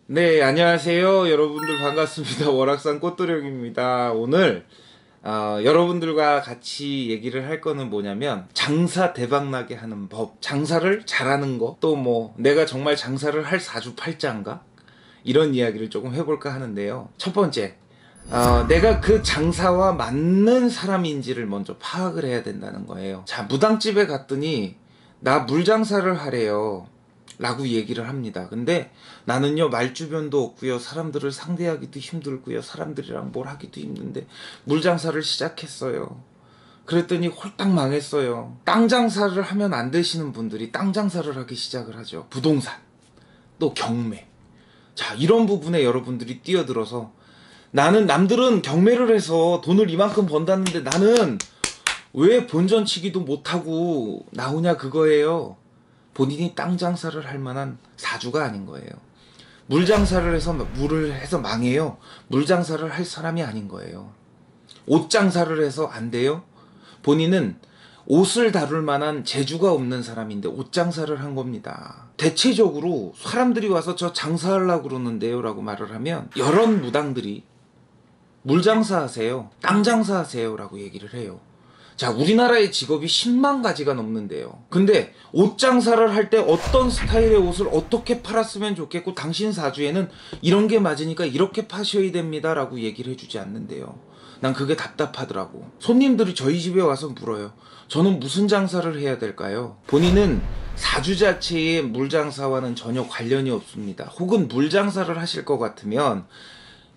네, 안녕하세요. 여러분들 반갑습니다. 월악산 꽃도령입니다. 오늘 여러분들과 같이 얘기를 할 거는 뭐냐면 장사 대박나게 하는 법, 장사를 잘하는 거, 또 뭐 내가 정말 장사를 할 사주팔자인가? 이런 이야기를 조금 해볼까 하는데요. 첫 번째, 내가 그 장사와 맞는 사람인지를 먼저 파악을 해야 된다는 거예요. 자, 무당집에 갔더니 나 물장사를 하래요 라고 얘기를 합니다. 근데 나는요, 말주변도 없고요, 사람들을 상대하기도 힘들고요, 사람들이랑 뭘 하기도 힘든데 물장사를 시작했어요. 그랬더니 홀딱 망했어요. 땅 장사를 하면 안 되시는 분들이 땅 장사를 하기 시작을 하죠. 부동산, 또 경매. 자, 이런 부분에 여러분들이 뛰어들어서, 나는 남들은 경매를 해서 돈을 이만큼 번다는데 나는 왜 본전치기도 못하고 나오냐, 그거예요. 본인이 땅 장사를 할 만한 사주가 아닌 거예요. 물 장사를 해서 물을 해서 망해요. 물 장사를 할 사람이 아닌 거예요. 옷 장사를 해서 안 돼요. 본인은 옷을 다룰 만한 재주가 없는 사람인데 옷 장사를 한 겁니다. 대체적으로 사람들이 와서 저 장사하려고 그러는데요 라고 말을 하면 여러 무당들이 물 장사하세요, 땅 장사하세요 라고 얘기를 해요. 자, 우리나라의 직업이 10만 가지가 넘는데요. 근데 옷 장사를 할 때 어떤 스타일의 옷을 어떻게 팔았으면 좋겠고 당신 사주에는 이런 게 맞으니까 이렇게 파셔야 됩니다 라고 얘기를 해주지 않는데요. 난 그게 답답하더라고. 손님들이 저희 집에 와서 물어요. 저는 무슨 장사를 해야 될까요? 본인은 사주 자체의 물장사와는 전혀 관련이 없습니다. 혹은 물장사를 하실 것 같으면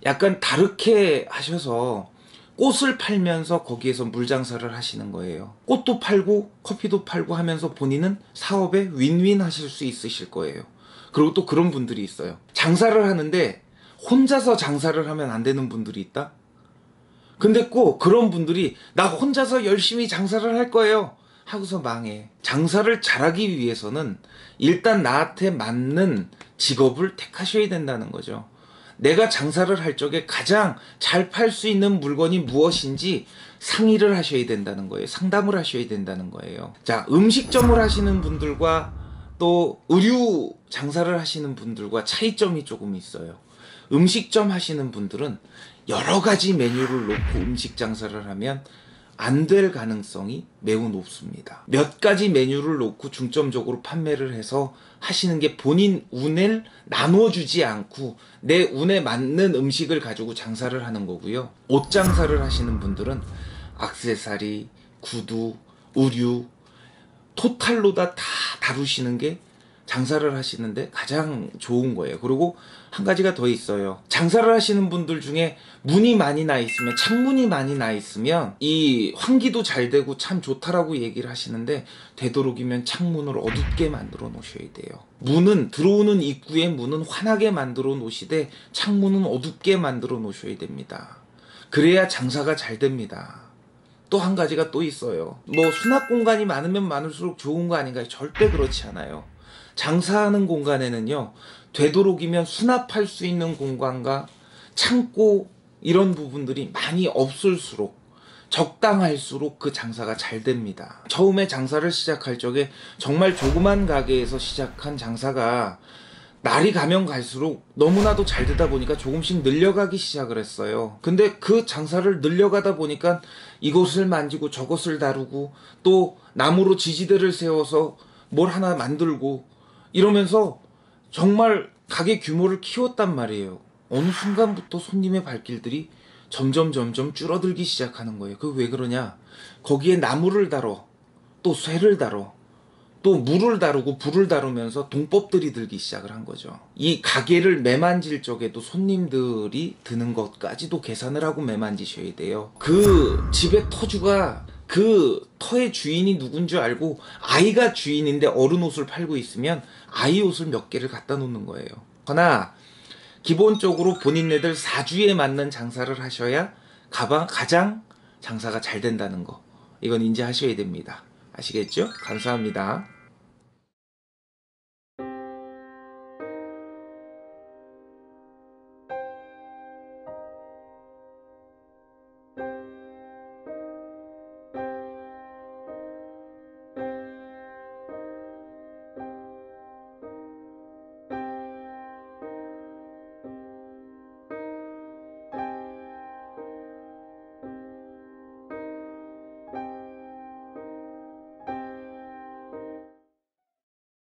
약간 다르게 하셔서 꽃을 팔면서 거기에서 물장사를 하시는 거예요. 꽃도 팔고 커피도 팔고 하면서 본인은 사업에 윈윈 하실 수 있으실 거예요. 그리고 또 그런 분들이 있어요. 장사를 하는데 혼자서 장사를 하면 안 되는 분들이 있다? 근데 꼭 그런 분들이 나 혼자서 열심히 장사를 할 거예요 하고서 망해. 장사를 잘하기 위해서는 일단 나한테 맞는 직업을 택하셔야 된다는 거죠. 내가 장사를 할 적에 가장 잘 팔 수 있는 물건이 무엇인지 상의를 하셔야 된다는 거예요. 상담을 하셔야 된다는 거예요. 자, 음식점을 하시는 분들과 또 의류 장사를 하시는 분들과 차이점이 조금 있어요. 음식점 하시는 분들은 여러 가지 메뉴를 놓고 음식 장사를 하면 안 될 가능성이 매우 높습니다. 몇 가지 메뉴를 놓고 중점적으로 판매를 해서 하시는 게 본인 운을 나눠주지 않고 내 운에 맞는 음식을 가지고 장사를 하는 거고요. 옷 장사를 하시는 분들은 액세서리, 구두, 의류 토탈로 다 다루시는 게 장사를 하시는데 가장 좋은 거예요. 그리고 한 가지가 더 있어요. 장사를 하시는 분들 중에 문이 많이 나 있으면, 창문이 많이 나 있으면 이 환기도 잘 되고 참 좋다라고 얘기를 하시는데 되도록이면 창문을 어둡게 만들어 놓으셔야 돼요. 문은, 들어오는 입구의 문은 환하게 만들어 놓으시되 창문은 어둡게 만들어 놓으셔야 됩니다. 그래야 장사가 잘 됩니다. 또 한 가지가 또 있어요. 뭐 수납 공간이 많으면 많을수록 좋은 거 아닌가요? 절대 그렇지 않아요. 장사하는 공간에는요, 되도록이면 수납할 수 있는 공간과 창고 이런 부분들이 많이 없을수록, 적당할수록 그 장사가 잘 됩니다. 처음에 장사를 시작할 적에 정말 조그만 가게에서 시작한 장사가 날이 가면 갈수록 너무나도 잘 되다 보니까 조금씩 늘려가기 시작을 했어요. 근데 그 장사를 늘려가다 보니까 이것을 만지고 저것을 다루고 또 나무로 지지대를 세워서 뭘 하나 만들고 이러면서 정말 가게 규모를 키웠단 말이에요. 어느 순간부터 손님의 발길들이 점점 줄어들기 시작하는 거예요. 그게 왜 그러냐? 거기에 나무를 다뤄, 또 쇠를 다뤄, 또 물을 다루고 불을 다루면서 동법들이 들기 시작을 한 거죠. 이 가게를 매만질 적에도 손님들이 드는 것까지도 계산을 하고 매만지셔야 돼요. 그 집의 터주가 그 터의 주인이 누군 줄 알고 아이가 주인인데 어른 옷을 팔고 있으면 아이 옷을 몇 개를 갖다 놓는 거예요. 그러나 기본적으로 본인네들 사주에 맞는 장사를 하셔야 가장 장사가 잘 된다는 거, 이건 인지하셔야 됩니다. 아시겠죠? 감사합니다.